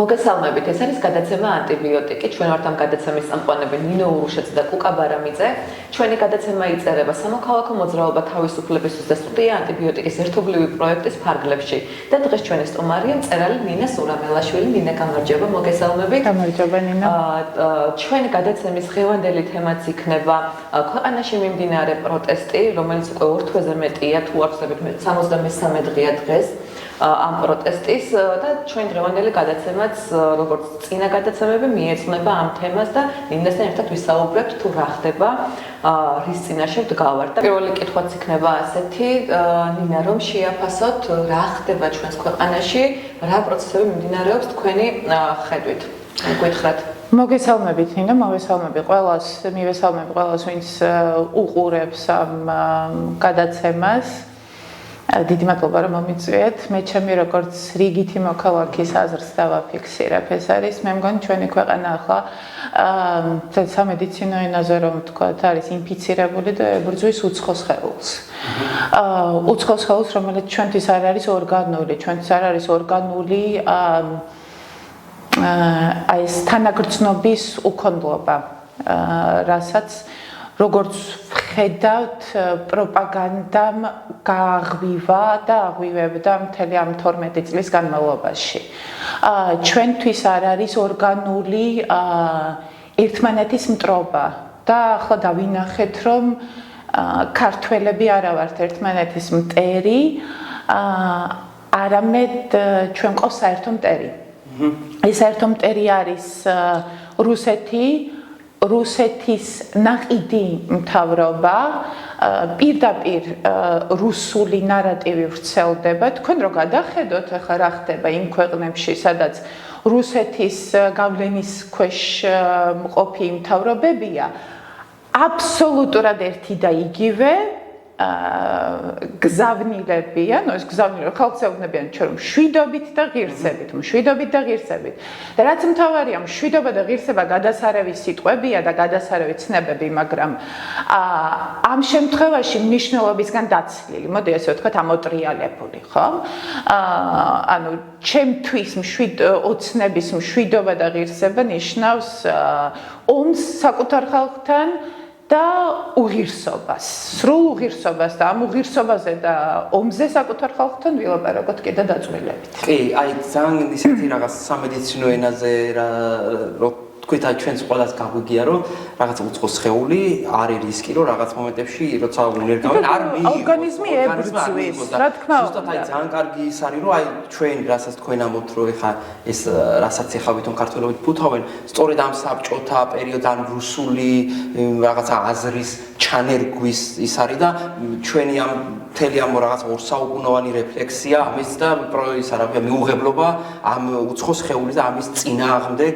მოგესალმებით, ეს არის გადაცემა ანტიბიოტიკი. ჩვენ ვართ ამ გადაცემის წამყვანები ნინო ურუშეცი და კუკა ბარამიძე. ჩვენი გადაცემა იწერება სამოქალაქო მოძრაობა თავისუფლების და სტუდია ანტიბიოტიკის ერთობლივი პროექტის ფარგლებში. და დღეს ჩვენი სტუმარია მწერალი ნინა სურამელაშვილი. ნინა, გამარჯობა, მოგესალმებით. გამარჯობა ნინა. ჩვენი გადაცემის ღევანდელი თემაც იქნება ქვეყანაში მიმდინარე პროტესტი, რომელიც უკვე 2 თვეზე მეტია, თუ არ ვცდებით 73 დღეა დღეს. ამ პროტესტის და ჩვენ დღევანდელი გადაცემაც როგორც წინა გადაცემები მიეძღვნება ამ თემას და ნინასთან ერთად ვისაუბრებთ თუ რა ხდება რის წინაშე ვდგავართ. და პირველი კითხვაც იქნება ასეთი, ნინა, რომ შეაფასოთ რა ხდება ჩვენს ქვეყანაში, რა პროცესები მიმდინარეობს თქვენი ხედვით. გითხრათ. მოგესალმებით ნინა, მივესალმები ყველას, ვინც უყურებს ამ გადაცემას. დიდი მადლობა რომ მომიწვიეთ. მე ჩემი როგორც რიგითი მოქალაქის აზრს დავაფიქსირებ. ეს არის, მე მგონი ჩვენი ქვეყანა ახლა სამედიცინო ენაზე რომ ვთქვათ, არის ინფიცირებული და ებრძვის უცხოს სხეულს. უცხოს სხეულს, რომელიც ჩვენთვის არ არის ორგანული, ჩვენთვის არ არის ორგანული აი ეს თანაგრძნობის უქონლობა, რასაც როგორც ხედავთ, პროპაგანდამ გააღვივა და აღვივებდა მთელი ამ 12 წლის განმავლობაში. ჩვენთვის არ არის ორგანული ერთმანეთის მტრობა და ახლა დავინახეთ, რომ ქართველები არა ვართ ერთმანეთის მტერი, არამედ ჩვენ ყავს საერთო მტერი. ეს საერთო მტერი არის რუსეთის ნაყიდი მთავრობა, პირდაპირ რუსული ნარატივი ვრცელდება. თქვენ რო გადახედოთ ახლა რა ხდება იმ ქვეყნებში, სადაც რუსეთის გავლენის ქვეშ მყოფი მთავრობებია, აბსოლუტურად ერთი და იგივე გზავნილებია, ეს გზავნილება ხალხს ეუბნებიან ჩვენ რომ მშვიდობით და ღირსებით. და რაც მთავარია, მშვიდობა და ღირსება გადასარევი სიტყვებია და გადასარევი ცნებები, მაგრამ ამ შემთხვევაში მნიშვნელობისგან დაცლილი, მოდი ასე ვთქვათ, ამოტრიალებული, ხო? ანუ ჩემთვის ოცნების მშვიდობა და ღირსება ნიშნავს ომს საკუთარ ხალხთან და უღირსობას, სრულ უღირსობას და ამ უღირსობაზე და ომზე საკუთარ ხალხთან ვილაპარაკოთ კიდე დაწვრილებით. კი, აი ძალიან ისეთი რაღაც სამედიცინო ენაზე რო თქვით, აი ჩვენს ყველას გაგვიგია, რომ რაღაც უცხო სხეული არის რისკი, რომ რაღაც მომენტებში როცა უნერგავენ არ მიიღოს. ორგანიზმი ებრძვის, რა თქმა უნდა. ზუსტად აი ძალიან კარგი ის არის, რომ აი ჩვენ რასაც თქვენ ამბობთ, რომ ეხა ეს რასაც ეხა ვითომ ქართველობით ფუთავენ, სწორედ ამ საბჭოთა პერიოდს ან რუსული რაღაცა აზრის ჩანერგვის ის არის და ჩვენი ამ მთელი ამ რაღაც ორსაუკუნოვანი რეფლექსია ამის და ის არაფერი მიუღებლობა ამ უცხო სხეულის და ამის წინააღმდეგ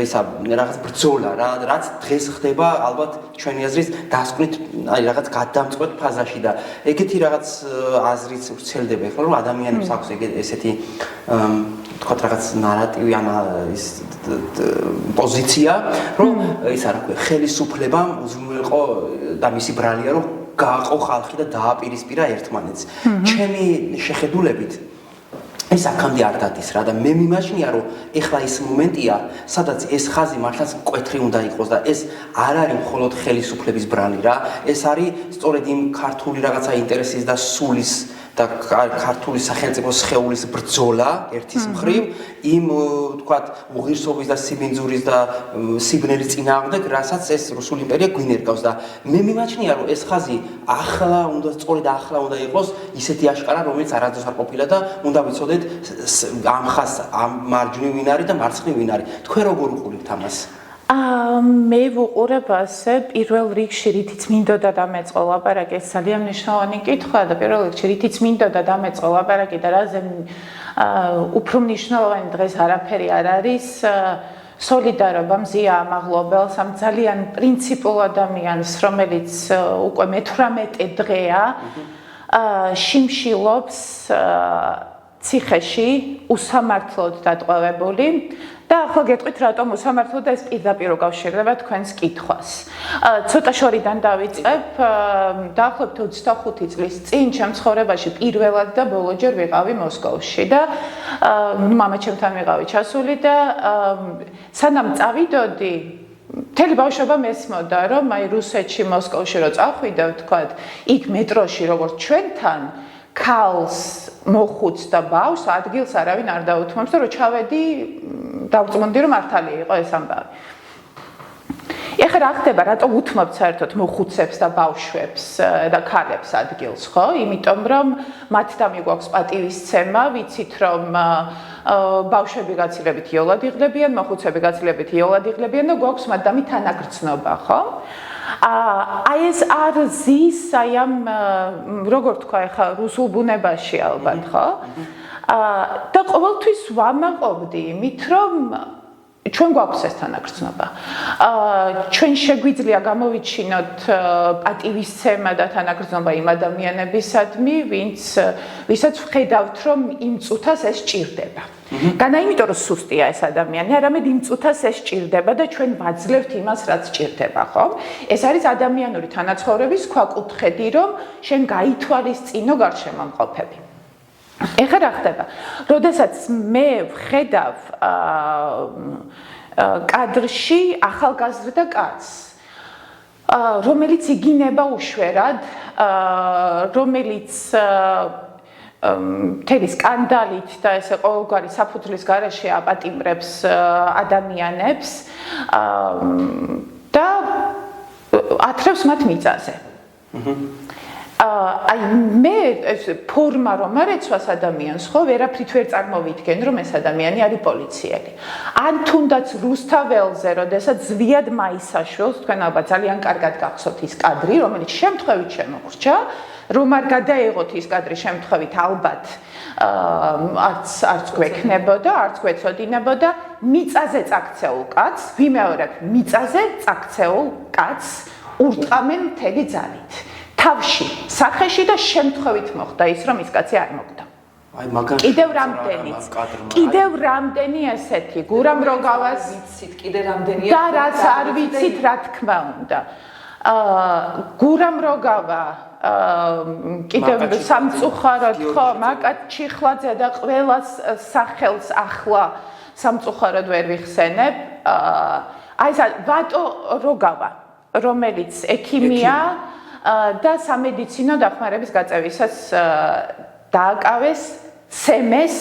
ისა რაღაც ბრძოლა რა, რაც დღეს ხდება ალბათ ჩვენი აზრის დასკვნით აი რაღაც გადამწყვეტ ფაზაში და ეგეთი რაღაც აზრიც ვრცელდება ხო რომ ადამიანებს აქვს ესეთი თქვათ რაღაც ნარატივი ან ის პოზიცია რომ ის არ ქვია ხელისუფლებამ უზრუნველყო და მისი ბრალია რომ გააყო ხალხი და დააპირისპირა ერთმანეთს. ჩემი შეხედულებით ეს აქამდე არ დადის რა და მე მიმაჩნია რომ ეხლა ის მომენტია სადაც ეს ხაზი მართლაც მკვეთრი უნდა იყოს და ეს არ არის მხოლოდ ხელისუფლების ბრალი რა, ეს არის სწორედ იმ ქართული რაღაცა ინტერესის და სულის და ქართული სახელმწიფო სხეულის ბრძოლა ერთის მხრივ იმ თქვათ უღირსობის და სიბინძურის და სიბნელის წინააღმდეგ, რასაც ეს რუსული იმპერია გვინერგავს და მე მიმაჩნია რომ ეს ხაზი ახლა უნდა იყოს ისეთი აშკარა, რომელიც არასდროს არ ყოფილა და უნდა ვიცოდეთ ამ ხაზს ამ მარჯვნივ ვინ არის და მარცხნივ ვინ არის. თქვენ როგორ უყურებთ ამას? მე ვუყურებ ასე, პირველ რიგში რითიც მინდოდა დამეწყო ლაპარაკი, ეს ძალიან მნიშვნელოვანი კითხვაა და პირველ რიგში რითიც მინდოდა დამეწყო ლაპარაკი და რაზე უფრო მნიშვნელოვანი დღეს არაფერი არ არის, სოლიდარობა მზია ამაღლობელს, ამ ძალიან პრინციპულ ადამიანს, რომელიც უკვე მე-18 დღეა შიმშილობს ციხეში უსამართლოდ დატყვევებული და ახლა გეტყვით რატომ უსამართლოდ და ეს პირდაპირ უკავშირდება თქვენს კითხვას. ცოტა შორიდან დავიწყებ, დაახლოებით 25 წლის წინ ჩემ ცხოვრებაში პირველად და ბოლოჯერ ვიყავი მოსკოვში და მამაჩემთან ვიყავი ჩასული და სანამ წავიდოდი მთელი ბავშვობა მესმოდა რომ აი რუსეთში მოსკოვში რო წავხვიდე ვთქვათ იქ მეტროში როგორც ჩვენთან ქალს მოხუც და ბავშვს ადგილს არავინ არ დაუთმობს და რო ჩავედი დავწმუნდი რომ მართალი იყო ეს ამბავი. ეხლა რა ხდება, რატომ უთმობთ საერთოდ მოხუცებს და ბავშვებს და ქალებს ადგილს, ხო? იმიტომ რომ მათთან მიგვაქვს პატივისცემა, ვიცით რომ ბავშვები გაცილებით იოლად იღლებიან, მოხუცები გაცილებით იოლად იღლებიან და გვაქვს მათდამი თანაგრძნობა, ხო? აი ეს არ ზის აი ამ როგორ თქვა ეხლა რუსულ ბუნებაში ალბათ, ხო? და ყოველთვის ვამაყობდი იმით რომ ჩვენ გვაქვს ეს თანაგრძნობა. ჩვენ შეგვიძლია გამოვიჩინოთ პატივისცემა და თანაგრძნობა იმ ადამიანებისადმი, ვისაც ვხედავთ რომ იმ წუთას ეს სჭირდება. განა იმიტომ რომ სუსტია ეს ადამიანი, არამედ იმ წუთას ეს სჭირდება და ჩვენ ვაძლევთ იმას, რაც სჭირდება, ხო? ეს არის ადამიანური თანაცხოვრების ქვაკუთხედი, რომ შენ გაითვალისწინო გარშემოყოფები. ეხლა რა ხდება? როდესაც მე ვხედავ კადრში ახალგაზრდა კაცს, რომელიც იგინება უშვერად, რომელიც მთელი სკანდალით და ესე ყოველგვარი საფუძვლის გარეშე აპატიმრებს ადამიანებს და ათრევს მათ მიწაზე. აი მე ეს ფორმა რომ არ ეცვას ადამიანს, ხო, ვერაფრით ვერ წარმოვიდგენ რომ ეს ადამიანი არის პოლიციელი. ან თუნდაც რუსთაველზე, როდესაც ზვიად მაისაშვილს, თქვენ ალბათ ძალიან კარგად გახსოვთ ის კადრი, რომელიც შემთხვევით შემოგვრჩა, რომ არ გადაეღოთ ის კადრი შემთხვევით ალბათ არც გვექნებოდა, არც გვეწოდინებოდა, მიწაზე წაქცეულ კაცს, ვიმეორებ, მიწაზე წაქცეულ კაცს ურტყამენ მთელი ძალით. თავში, სახეში და შემთხვევით მოხდა ის, რომ ის კაცი არ მოგდა. აი მაგას კიდევ რამდენი ესეთი, გურამ როგავას ვიცით, კიდე რამდენია და რაც არ ვიცით, რა თქმა უნდა. გურამ როგავა კიდევ სამწუხაროდ ხო, მაკაც ჩიხლაძე და ყველას სახელს ახლა სამწუხაროდ ვერ ვიხსენებ. აი ეს ვატო როგავა, რომელიც ექიმია და სამედიცინო დახმარების გაწევისას დააკავეს, სემეს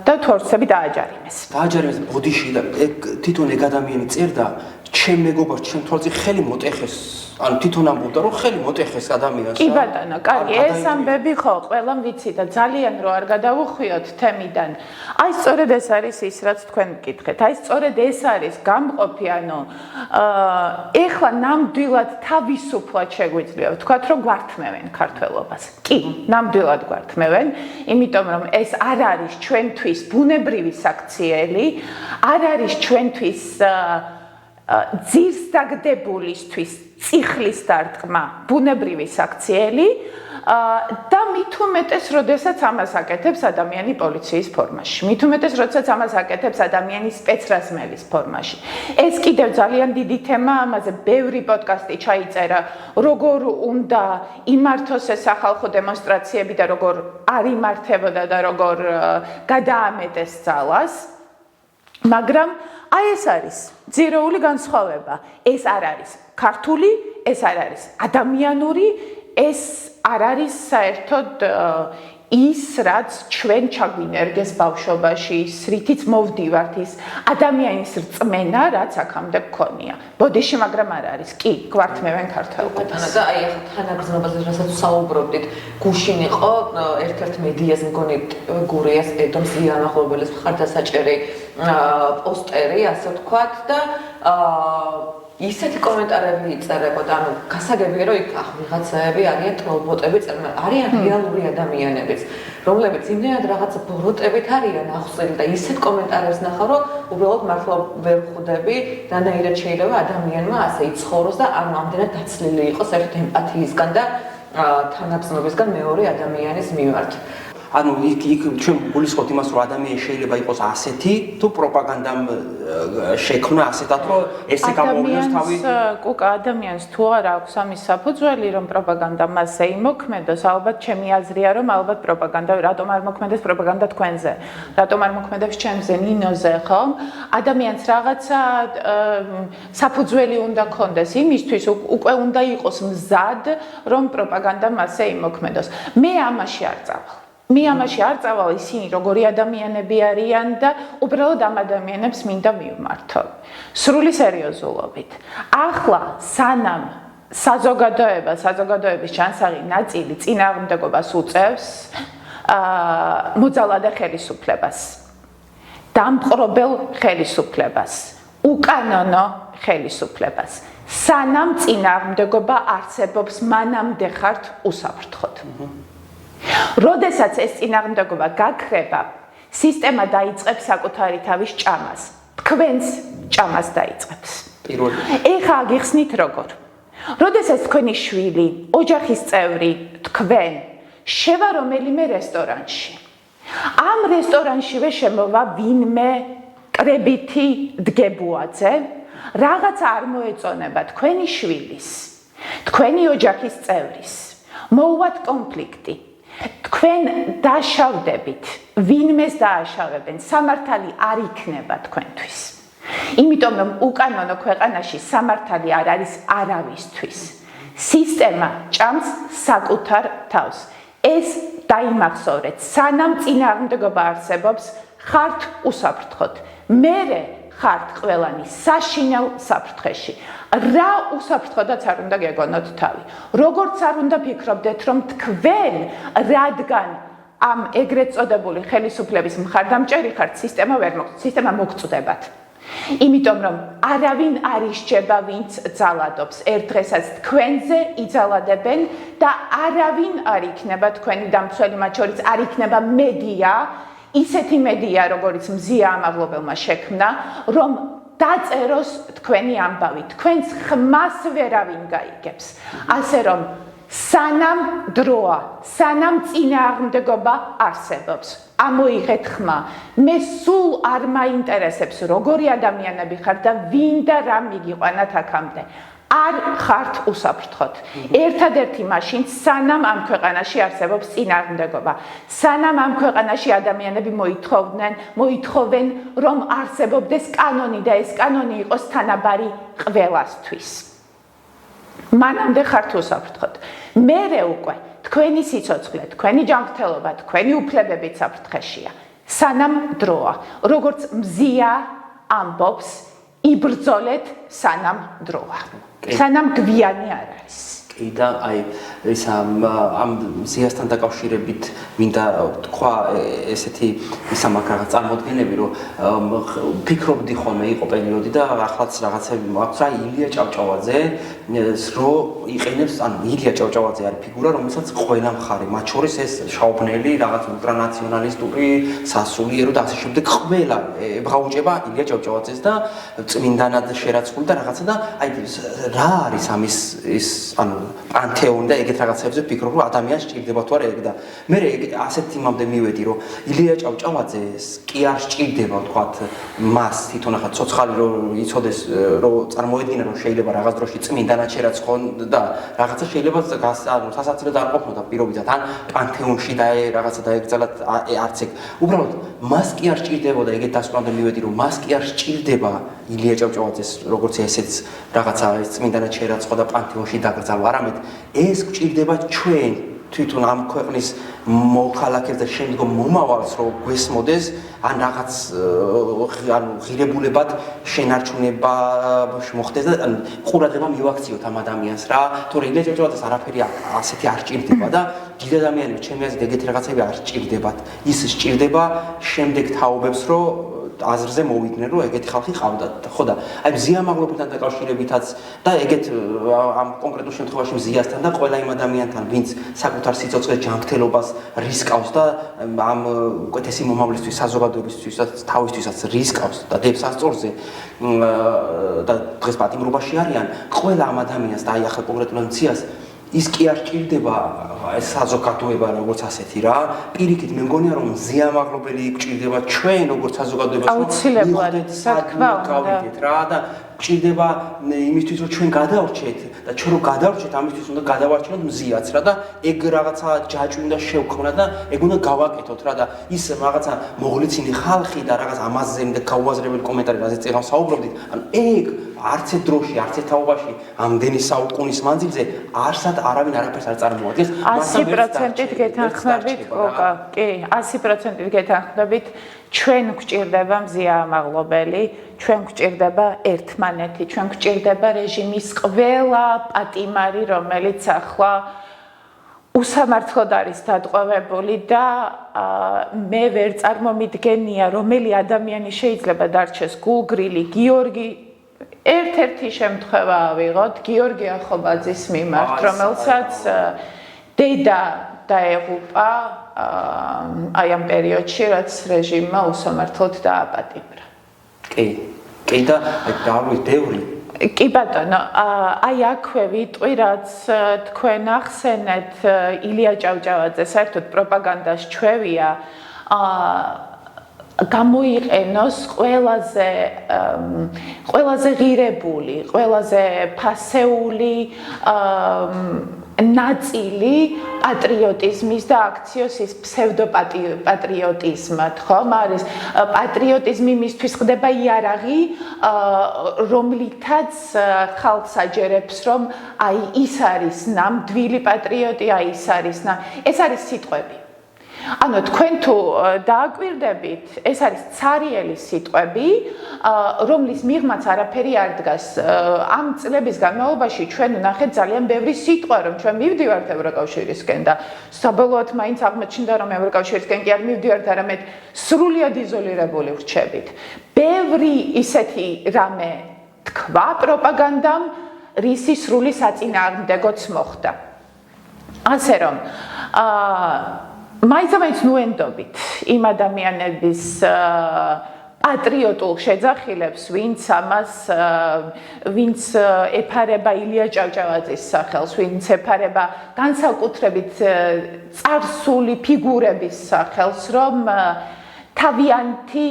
და თორცები დააჯარიმეს. დააჯარიმეს ბოდიში და თვითონ ეგ ადამიანი წერდა, ჩემ მეგობარს ჩემ თვალწინ ხელი მოტეხეს. ანუ თვითონ ამბობდა რომ ხელი მოტეხეს ადამიანს. კი ბატონო, კარგი, ეს ამბები ხო, ყველამ ვიცი და ძალიან რო არ გადავუხვიოთ თემიდან. აი სწორედ ეს არის ის, რაც თქვენ მკითხეთ. აი სწორედ ეს არის გამყოფი, ანუ ეხლა ნამდვილად თავისუფლად შეგვიძლია ვთქვათ, რომ გვართმევენ ქართველობას. კი, ნამდვილად გვართმევენ, იმიტომ რომ ეს არ არის ჩვენთვის ბუნებრივი საქციელი, არ არის ჩვენთვის ძირს დაგდებულისთვის წიხლის დარტყმა ბუნებრივი საქციელი და მით უმეტეს, როდესაც ამას აკეთებს ადამიანი პოლიციის ფორმაში. მით უმეტეს, როდესაც ამას აკეთებს ადამიანი სპეცრაზმელის ფორმაში. ეს კიდევ ძალიან დიდი თემა, ამაზე ბევრი პოდკასტი ჩაიწერა, როგორ უნდა იმართოს ეს სახალხო დემონსტრაციები და როგორ არ იმართებოდა და როგორ გადაამეტეს ძალას. მაგრამ აი ეს არის ძირეული განსხვავება. ეს არ არის ქართული, ეს არ არის ადამიანური, ეს არ არის საერთოდ ის, რაც ჩვენ ჩაგვინერგეს ბავშვობაში, რითიც მოვდივართ, ის ადამიანის რწმენა, რაც აქამდე გქონია. ბოდიში, მაგრამ არ არის. კი, გვართმევენ ქართველობას. და აი ახლა თანაგრძნობაზე, რასაც საუბრობდით, გუშინ იყო ერთ-ერთ მედიას მგონი გურიას ედომ ზიანაღობელის მხარდასაჭერი პოსტერი, ასე ვთქვათ და ისეთი კომენტარები იწერებოდა, ანუ გასაგებია, რომ იქ ვიღაცები არიან ტროლბოტები, არიან რეალური ადამიანებიც, რომლებიც იმდენად რაღაცა ბოროტებით არიან ახსნილი და ისეთ კომენტარებს ნახავ, რომ უბრალოდ მართლა ვერ ხვდები, რანაირად შეიძლება ადამიანმა ასე იცხოვროს და ამდენად დაცლილი იყოს ერთ ემპათიისგან და თანაგრძნობისგან მეორე ადამიანის მიმართ. ანუ იქ ჩვენ გულისხმობთ იმას, რომ ადამიანი შეიძლება იყოს ასეთი, თუ პროპაგანდამ შექმნა ასეთად, რომ ესე გამოვლენს თავი. კუკა ადამიანს თუ არ აქვს ამის საფუძველი, რომ პროპაგანდა მასზე იმოქმედოს, ალბათ ჩემი აზრია, რომ ალბათ პროპაგანდა, რატომ არ მოქმედებს პროპაგანდა თქვენზე? რატომ არ მოქმედებს ჩემზე, ნინოზე, ხო? ადამიანს რაღაცა საფუძველი უნდა ქონდეს იმისთვის, უკვე უნდა იყოს მზად, რომ პროპაგანდა მასზე იმოქმედოს. მე ამაში არ წავალ. მე ამაში არ წავალ ისინი როგორი ადამიანები არიან და უბრალოდ ამ ადამიანებს მინდა მივმართო. სრული სერიოზულობით. ახლა სანამ საზოგადოების ჯანსაღი ნაწილი წინააღმდეგობას უწევს მოძალადე ხელისუფლებას, დამპყრობელ ხელისუფლებას, უკანონო ხელისუფლებას. სანამ წინააღმდეგობა არსებობს, მანამდე ხართ უსაფრთხოდ. როდესაც ეს წინააღმდეგობა გაქრება, სისტემა დაიწყებს საკუთარი თავის ჭამას. თქვენს ჭამას დაიწყებს. ეხლა გიხსნით როგორ. როდესაც თქვენი შვილი, ოჯახის წევრი, თქვენ შევა რომელიმე რესტორანში. ამ რესტორანშივე შემოვა ვინმე კრებითი დგებუაძე, რაღაც არ მოეწონება თქვენი შვილის, თქვენი ოჯახის წევრის. მოუვათ კონფლიქტი. თქვენ დაშავდებით, ვინმეს დააშავებენ, სამართალი არ იქნება თქვენთვის. იმიტომ რომ უკანონო ქვეყანაში სამართალი არ არის არავისთვის. სისტემა ჭამს საკუთარ თავს. ეს დაიმახსოვრეთ, სანამ წინააღმდეგობა არსებობს, ხართ უსაფრთხოდ. მერე ხართ ყველანი საშინელ საფრთხეში. რა უსაფრთხოდაც არ უნდა გეგონოთ თავი. როგორც არ უნდა ფიქრობდეთ, რომ თქვენ რადგან ამ ეგრეთ წოდებული ხელისუფლების მხარდამჭერი ხართ, სისტემა მოგწდებათ. იმიტომ რომ არავინ არ ისჯება, ვინც ძალადობს. ერთ დღესაც თქვენზე იძალადებენ და არავინ არ იქნება თქვენი დამცველი, მათ შორის არ იქნება მედია, ისეთი მედია, როგორც მზია ამაღლობელმა შექმნა, რომ დაწეროს თქვენი ამბავი, თქვენს ხმას ვერავინ გაიგებს. ასე რომ სანამ დროა, სანამ წინააღმდეგობა არსებობს, ამოიღეთ ხმა. მე სულ არ მაინტერესებს, როგორი ადამიანები ხართ და ვინ და რა მიგიყვანათ აქამდე. არ ხართ უსაფრთხოდ. ერთადერთი მაშინ, სანამ ამ ქვეყანაში არსებობს წინააღმდეგობა, სანამ ამ ქვეყანაში ადამიანები მოითხოვენ, რომ არსებობდეს კანონი და ეს კანონი იყოს თანაბარი ყველასთვის. მანამდე ხართ უსაფრთხოდ. მერე უკვე თქვენი სიცოცხლე, თქვენი ჯანმრთელობა, თქვენი უფლებებით საფრთხეშია. სანამ დროა, როგორც მზია ამბობს, იბრძოლეთ სანამ დროა. სანამ გვიანი არ არის. კი და აი ეს ამ ზიასთან დაკავშირებით მინდა თქვა ესეთი ისამაგრაღა წარმოდგენები, რომ ფიქრობდი ხოლმე იყო პერიოდი და ახლაც რაღაცები მაქვს, რა ილია ჭავჭავაძე რო იყენებს, ანუ ილია ჭავჭავაძე არის ფიგურა, რომელსაც ყველა მხარე, მათ შორის ეს შაუბნელი, რაღაც ულტრანაციონალისტური, სასულიერო და ასე შემდეგ ყველა ებღაუჭება ილია ჭავჭავაძეს და წმინდანად შერაცხული და რაღაცა და აი რა არის ამის ის ანუ პანთეონი და ეგეთ რაღაცებზე ვფიქრობ, რომ ადამიანს სჭირდება თუ არა ეგ და მე ასეთ იმამდე მივედი, რომ ილია ჭავჭავაძეს კი არ სჭირდება ვთქვათ მას თვითონ ახლა ცოცხალი რომ იცოდეს, რომ წარმოედგინა, რომ შეიძლება რაღაც დროში წმინდანად შერაცხონ და რაღაცა შეიძლება ანუ სასაცილოდ არ ყოფნოდა პირობითად ან პანთეონში და რაღაცა დაეკრძალათ არც ეგ. უბრალოდ მას კი არ სჭირდებოდა ეგეთ დასკვნამდე მივედი, რომ მას კი არ სჭირდება ილია ჭავჭავაძეს როგორც ესეც რაღაცა წმინდანად შერაცხვა და პანთეონში დაკრძალვა, არამედ ეს გვჭირდება ჩვენ თვითონ ამ ქვეყნის მოქალაქეს და შემდგომ მომავალს, რომ გვესმოდეს ან რაღაც ანუ ღირებულებად შენარჩუნება მოხდეს და ყურადღება მივაქციოთ ამ ადამიანს რა, თორე ილია ჭავჭავაძეს არაფერი ასეთი არ სჭირდება და დიდ ადამიანებს ჩემი აზრით ეგეთი რაღაცები არ სჭირდებათ. ის სჭირდება შემდეგ თაობებს, რომ აზრზე მოვიდნენ, რომ ეგეთი ხალხი ყავდათ. ხო და აი მზიამაღლობთან დაკავშირებითაც და ეგეთ ამ კონკრეტულ შემთხვევაში მზიასთან და ყველა იმ ადამიანთან, ვინც საკუთარ სიცოცხლეს ჯანმრთელობას რისკავს და ამ უკეთესი მომავლისთვის, საზოგადოებისთვისაც, თავისთვისაც რისკავს და დებს ასწორზე და დღეს პატიმრობაში არიან, ყველა ამ ადამიანს და აი ახლა კონკრეტულად მზიას ის კი არ ჭირდება ეს საზოგადოება როგორც ასეთი რა. პირიქით მე მგონია რომ ზიამაღლობელი გჭირდება ჩვენ როგორც საზოგადოებას აუცილებლად გავიდეთ რა და ჭირდება იმისთვის რომ ჩვენ გადავრჩეთ და ჩვენ რომ გადავრჩეთ ამისთვის უნდა გადავარჩინოთ მზიაც რა და ეგ რაღაცა ჯაჭვი უნდა შევქმნა და ეგ უნდა გავაკეთოთ რა და ის რაღაცა მოღლიცინი ხალხი და რაღაც ამაზე და გაუაზრებელი კომენტარი რაზეც წეგან საუბრობდით ანუ ეგ არც ერთ დროში არც ერთ თაობაში ამდენი საუკუნის მანძილზე არსად არავინ არაფერს არ წარმოადგენს 100%-ით გეთანხმებით კოკა კი 100%-ით გეთანხმებით ჩვენ გვჭირდება მზიამაღლობელი ჩვენ გვჭირდება ერთმანეთი ჩვენ გვჭირდება რეჟიმის ყველა პატიმარი რომელიც ახლა უსამართლოდ არის დატყვევებული და მე ვერ წარმომიდგენია რომელი ადამიანი შეიძლება დარჩეს გულგრილი გიორგი ერთ-ერთი შემთხვევა ავიღოთ გიორგი ახობაძის მიმართ რომელსაც დედა დაეღუპა აი ამ პერიოდში რაც რეჟიმმა უსამართლოდ დააპატიმრა კი და დავიდევრი კი ბატონო აი აქვე ვიტყვი რაც თქვენ ახსენეთ ილია ჭავჭავაძე საერთოდ პროპაგანდას ჩვევია გამოიყენოს ყველაზე ღირებული, ყველაზე ფასეული ნაწილი პატრიოტიზმის და აქციოსის ფსევდოპატრიოტიზმად, ხომ არის? პატრიოტიზმი მისთვის ხდება იარაღი, რომლითაც ხალხს აჯერებს, რომ აი ის არის ნამდვილი პატრიოტი, აი ის არის ეს არის სიტყვები. ანუ თქვენ თუ დააკვირდებით, ეს არის ცარიელი სიტყვები, რომლის მიღმაც არაფერი არ დგას. ამ წლების განმავლობაში ჩვენ ვნახეთ ძალიან ბევრი სიტყვა, რომ ჩვენ მივდივართ ევროკავშირისკენ და საბოლოოდ მაინც აღმოჩნდა, რომ ევროკავშირისკენ კი არ მივდივართ, არამედ სრულიად იზოლირებული ვრჩებით. ბევრი ისეთი რამე თქვა პროპაგანდამ, რისი სრული საწინააღმდეგოც მოხდა. ასე რომ მაინც ნუენდობით იმ ადამიანების პატრიოტულ შეძახილებს, ვინც ეფარება ილია ჭავჭავაძის სახელს, ვინც ეფარება განსაკუთრებით წარსული ფიგურების სახელს, რომ თავიანთი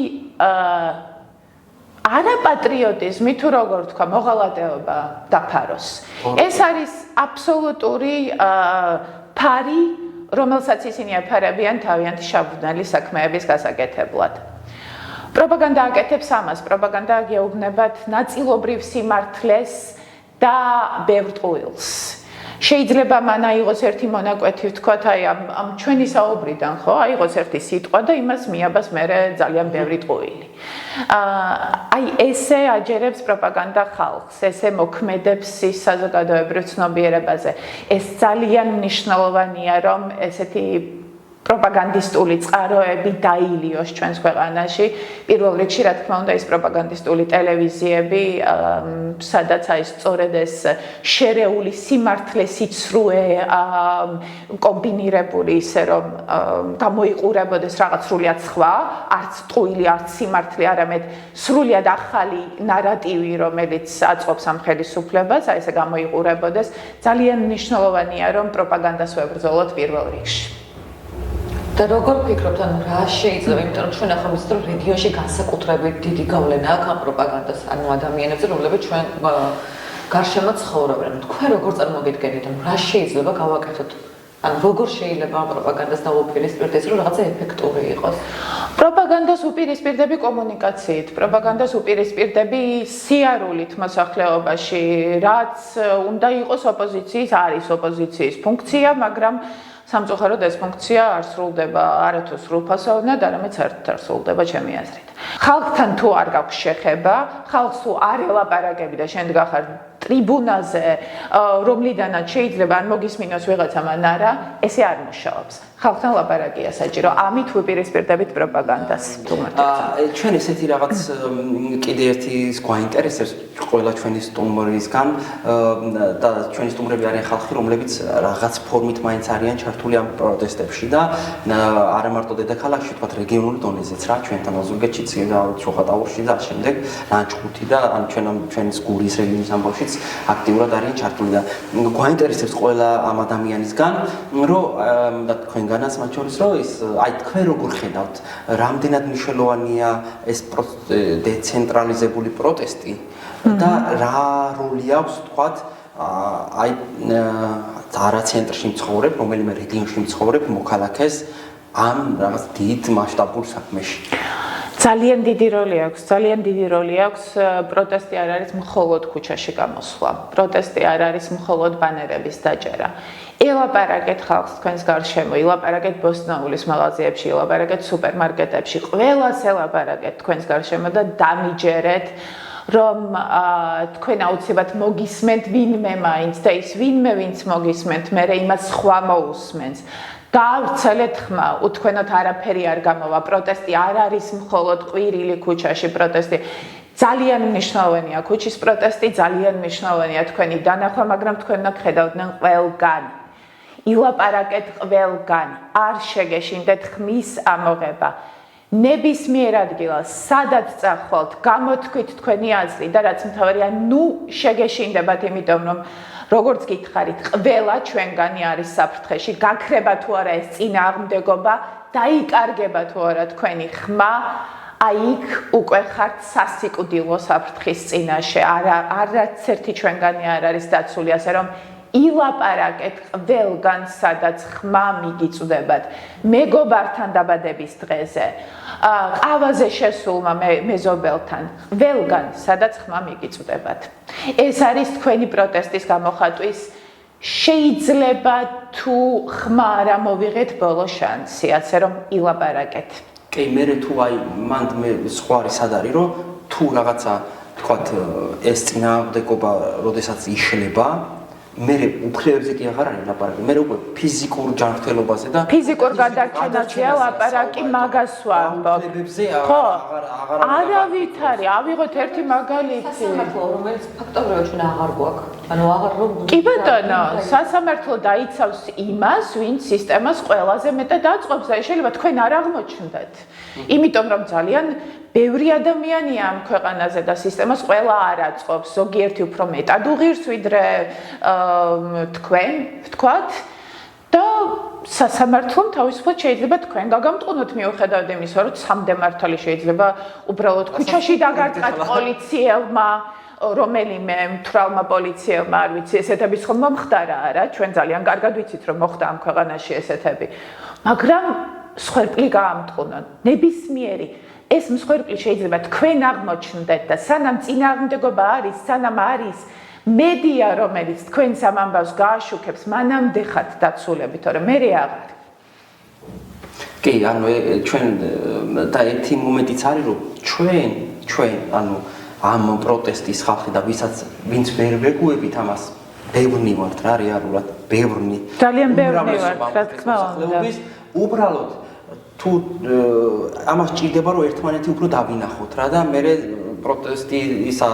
არაპატრიოტიზმი თუ როგორ თქვა, მოღალატეობა დაფაროს. ეს არის აბსოლუტური ფარი რომელსაც ისინი აფარებიან თავიანთი შაბნელი საქმეების გასაკეთებლად. პროპაგანდა აკეთებს ამას, პროპაგანდა გეუბნებათ ნაწილობრივ სიმართლეს და ბევრ ტყუილს. შეიძლება მან აიღოს ერთი მონაკვეთი ვთქვათ, აი ამ ჩვენი საუბრიდან, ხო, აიღოს ერთი სიტყვა და იმას მიაბას მერე ძალიან ბევრი ტყუილი. აი ესე აჯერებს პროპაგანდა ხალხს, ესე მოქმედებს ის საზოგადოებრივ ცნობიერებაზე. ეს ძალიან მნიშვნელოვანია, რომ ესეთი პროპაგანდისტული წყაროები დაილიოს ჩვენს ქვეყანაში. პირველ რიგში, რა თქმა უნდა, ის პროპაგანდისტული ტელევიზიები, სადაც აი სწორედ ეს შერეული სიმართლე, სიცრუე, კომბინირებული ისე რომ გამოიყურებოდეს რაღაც სრულიად სხვა, არც ტყუილი, არც სიმართლე, არამედ სრულიად ახალი ნარატივი, რომელიც აწყობს ამ ხელისუფლებას, აი ესე გამოიყურებოდეს. ძალიან მნიშვნელოვანია, რომ პროპაგანდას ვებრძოლოთ პირველ რიგში. და როგორ ფიქრობთ, ანუ რა შეიძლება, იმიტომ რომ ჩვენ ახლა ვიცით, რომ რეგიონში განსაკუთრებით დიდი გავლენა აქვს ამ პროპაგანდას, ანუ ადამიანებზე, რომლებიც ჩვენ გარშემო ცხოვრობენ. თქვენ როგორ წარმოგიდგენთ, ანუ რა შეიძლება გავაკეთოთ? ანუ როგორ შეიძლება ამ პროპაგანდას დაუპირისპირდეს, რომ რაღაცა ეფექტური იყოს? პროპაგანდას უპირისპირდები კომუნიკაციით, პროპაგანდას უპირისპირდები სიარულით მოსახლეობაში, რაც უნდა იყოს ოპოზიციის, არის ოპოზიციის ფუნქცია, მაგრამ სამწუხაროდ ეს ფუნქცია არ სრულდება არათუ სრულფასოვნად, არამედ საერთოდ არ სრულდება ჩემი აზრით. ხალხთან თუ არ გაქვს შეხება, ხალხს თუ არ ელაპარაკები და შენ დგახარ ტრიბუნაზე, რომლიდანაც შეიძლება არ მოგისმინოს ვიღაცამ ან არა, ესე არ მუშაობს. ხალხთან ლაპარაკია საჭირო. ამით ვუპირისპირდებით პროპაგანდას. ჩვენ ესეთი რაღაც კიდე ერთი გვაინტერესებს ყველა ჩვენი სტუმრისგან და ჩვენი სტუმრები არიან ხალხი, რომლებიც რაღაც ფორმით მაინც არიან ჩართული ამ პროტესტებში და არა მარტო დედაქალაქში, თქვათ რეგიონული დონეზეც რა, ჩვენთან ოზურგეთშიც და ჩოხატაურში და ამ შემდეგ ლანჩხუთი და ან ჩვენს გურიის რეგიონის ამბავშიც აქტიურად არიან ჩართული და გვაინტერესებს ყველა ამ ადამიანისგან, რომ და თქვენგანაც მათ შორის რომ ის აი თქვენ როგორ ხედავთ, რამდენად მნიშვნელოვანია ეს დეცენტრალიზებული პროტესტი და რა როლი აქვს თქვათ აი არა ცენტრში მცხოვრებ, რომელიმე რეგიონში მცხოვრებ მოქალაქეს ამ რაღაც დიდ მასშტაბურ საქმეში. ძალიან დიდი როლი აქვს პროტესტი არ არის მხოლოდ ქუჩაში გამოსვლა პროტესტი არ არის მხოლოდ ბანერების დაჭერა ელაპარაკეთ ხალხს თქვენს გარშემო ელაპარაკეთ ბოსტნეულის მაღაზიებში ელაპარაკეთ სუპერმარკეტებში ყველას ელაპარაკეთ თქვენს გარშემო და დამიჯერეთ რომ თქვენ აუცილებლად მოგისმენთ ვინმე მაინც და ის ვინმე ვინც მოგისმენთ მე იმას სხვა მოусმენს გავრცელეთ ხმა, უთქვენოთ არაფერი არ გამოვა, პროტესტი არ არის მხოლოდ ყვირილი ქუჩაში პროტესტი. ძალიან მნიშვნელოვანია ქუჩის პროტესტი, ძალიან მნიშვნელოვანია თქვენი დანახვა, მაგრამ თქვენ უნდა ხედავდნენ ყველგან. ილაპარაკეთ ყველგან, არ შეგეშინდეთ ხმის ამოღება. ნებისმიერ ადგილას, სადაც წახვალთ, გამოთქვით თქვენი აზრი და რაც მთავარია, შეგეშინდებათ, იმიტომ რომ როგორც გითხარით, ყველა ჩვენგანი არის საფრთხეში, გაქრება თუ არა ეს წინააღმდეგობა, დაიკარგება თუ არა თქვენი ხმა, აი იქ უკვე ხართ სასიკვდილო საფრთხის წინაშე. არც ერთი ჩვენგანი არ არის დაცული, ასე რომ ილაპარაკეთ ყველგან, სადაც ხმა მიგიწვდებათ. მეგობართან დაბადების დღეზე, ყავაზე შესულმა მეზობელთან, ყველგან, სადაც ხმა მიგიწვდებათ. ეს არის თქვენი პროტესტის გამოხატვის შეიძლება თუ ხმა არ ამოვიღეთ ბოლო შანსი, ასე რომ ილაპარაკეთ. კი, მე თუ აი მანდ მე სხვა არის სად არის რომ თუ რაღაცა თქვათ ეს წინააღმდეგობა როდესაც იშლება მე უფლებებზე კი აღარ არის ლაპარაკი. მე უკვე ფიზიკურ ჯანმრთელობაზე და ფიზიკურ გადარჩენაზეა ლაპარაკი მაგას ვამბობ. ხო, არავით არის. ავიღოთ ერთი მაგალითი. სასამართლო, რომელიც ფაქტობრივად ჩვენ აღარ გვაქვს. ანუ აღარ რომ კი ბატონო, სასამართლო დაიცავს იმას, ვინც სისტემას ყველაზე მეტად აწყობს და შეიძლება თქვენ არ აღმოჩნდეთ. იმიტომ რომ ძალიან ბევრი ადამიანია ამ ქვეყანაზე და სისტემას ყველა არ აწყობს. ზოგიერთი უფრო მეტად უღირს ვიდრე თქვენ, ვთქვათ, და სასამართლომ თავისუფლად შეიძლება თქვენ გაგამტყუნოთ მიუხედავად იმისა, რომ სამდე მართალი შეიძლება უბრალოდ ქუჩაში დაგარტყათ პოლიციელმა, რომელიმე მთვრალმა პოლიციელმა, არ ვიცი, ესეთების ხომ მომხდარა არა, ჩვენ ძალიან კარგად ვიცით, რომ მოხდა ამ ქვეყანაში ესეთები. მაგრამ მსხვერპლი გაამტყუნონ, ნებისმიერი ეს მსხვერპლი შეიძლება თქვენ აღმოჩნდეთ და სანამ წინააღმდეგობა არის, სანამ არის მედია, რომელიც თქვენს ამ ამბავს გააშუქებს, მანამდე ხართ დაცულები, თორემ მე აღარ. კი, ანუ ჩვენ და ერთი მომენტიც არის, რომ ჩვენ ანუ ამ პროტესტის ხალხი და ვინც ვერ ვეგუებით ამას, ბევრნი ვართ რა რეალურად, ბევრნი. ძალიან ბევრნი ვართ, რა თქმა უნდა. უბრალოდ თუ ამას ჭირდება რომ ერთმანეთი უფრო დავინახოთ რა და მე პროტესტი ისა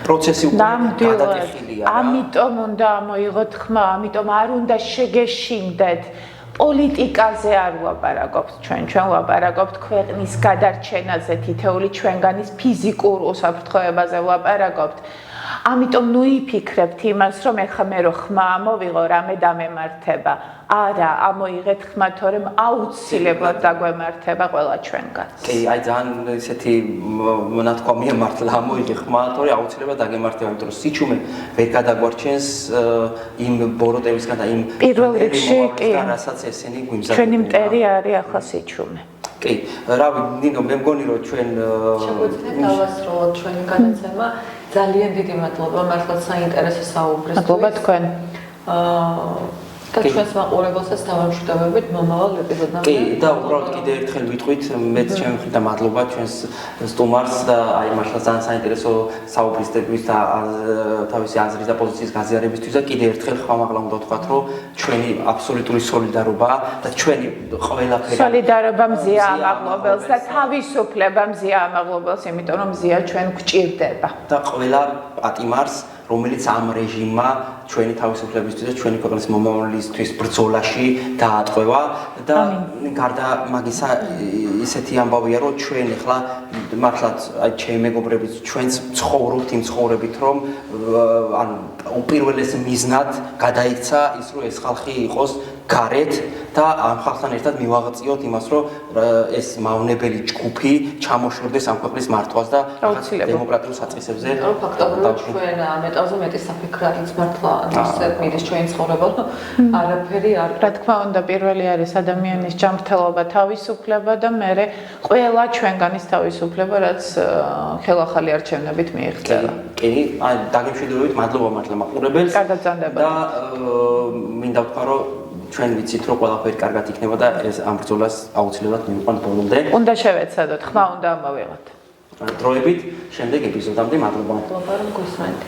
პროცესი უკვე გადატეხილია. ამიტომ უნდა მოიღოთ ხმა, ამიტომ არ უნდა შეგეშინდეთ. პოლიტიკაზე არ ვლაპარაკობთ ჩვენ ვლაპარაკობთ ქვეყნის გადარჩენაზე, თითოეული ჩვენგანის ფიზიკურ უსაფრთხოებაზე ვლაპარაკობთ. ამიტომ იფიქრებთ იმას, რომ ეხლა მე რო ხმა ამოვიღო, რამე დამემართება. არა, ამოიღეთ ხმა, თორემ აუცილებლად დაგვემართება ყველა ჩვენგანს. კი, აი ძალიან ესეთი მონათქვამია მართლა ამოიღე ხმა, თორე აუცილებლად დაგემართება, იმიტომ რომ სიჩუმე ვერ გადაგვარჩენს იმ ბოროტებისგან და იმ პირველ რიგში კი, რასაც ესენი გვიმზადებენ. ჩვენი მტერი არის ახლა სიჩუმე. კი, რავი, ნინო, მე მგონი რომ ჩვენ შეგვიძლია დავასრულოთ ჩვენი განაცემა. ძალიან დიდი მადლობა, მართლაც საინტერესო საუბრისთვის. მადლობა თქვენ. და ჩვენს მაყურებელსაც დავამშვიდობებით მომავალ ეპიზოდამდე. კი, და უბრალოდ კიდე ერთხელ ვიტყვით, მეც ჩემი მხრიდან მადლობა ჩვენს სტუმარს და აი მართლა ძალიან საინტერესო საუბრისდების და თავისი აზრის და პოზიციის გაზიარებისთვის და კიდე ერთხელ ხმამაღლა უნდა ვთქვათ, რომ ჩვენი აბსოლუტური სოლიდარობა და ჩვენი ყველაფერი სოლიდარობა მზია ამაღლობელს და თავისუფლება მზია ამაღლობელს, იმიტომ რომ მზია ჩვენ გვჭირდება. და ყველა პატიმარს, რომელიც ამ რეჟიმმა ჩვენი თავისუფლებისთვის და ჩვენი ქვეყნის მომავლისთვის ბრძოლაში დაატყვევა და გარდა მაგისა ისეთი ამბავია რომ ჩვენ ახლა მართლაც აი ჩემი მეგობრებიც ჩვენც ცხოვრობთ იმ ცხოვრებით რომ ანუ უპირველეს მიზნად გადაიქცა ის რომ ეს ხალხი იყოს გარეთ და ამ ხალხთან ერთად მივაღწიოთ იმას რომ ეს მავნებელი ჯგუფი ჩამოშორდეს ამ ქვეყნის მართვას და დემოკრატიულ საწყისებზე ფაქტობრივად ჩვენ მეტალზე მეტი საფიქრი არის მართლა ისეთ მიდის ჩვენი ცხოვრება არაფერი არ რა თქმა უნდა პირველი არის ადამიანის ჯანმრთელობა თავისუფლება და მერე ყველა ჩვენგანის თავისუფლება რაც ხელახალი არჩევნებით მიიღწევა კი აი დაგემშვიდობებით მადლობა მართლა მაყურებელს კარგად ზანდებათ და მინდა ვთქვა რომ ჩვენ ვიცით რომ ყველაფერი კარგად იქნება და ეს ამ ბრძოლას აუცილებლად მივიყვანთ ბოლომდე. უნდა შევეცადოთ, ხმა უნდა ამოვიღოთ. დროებით შემდეგ ეპიზოდამდე მადლობა. მადლობა რომ გვისმენთ.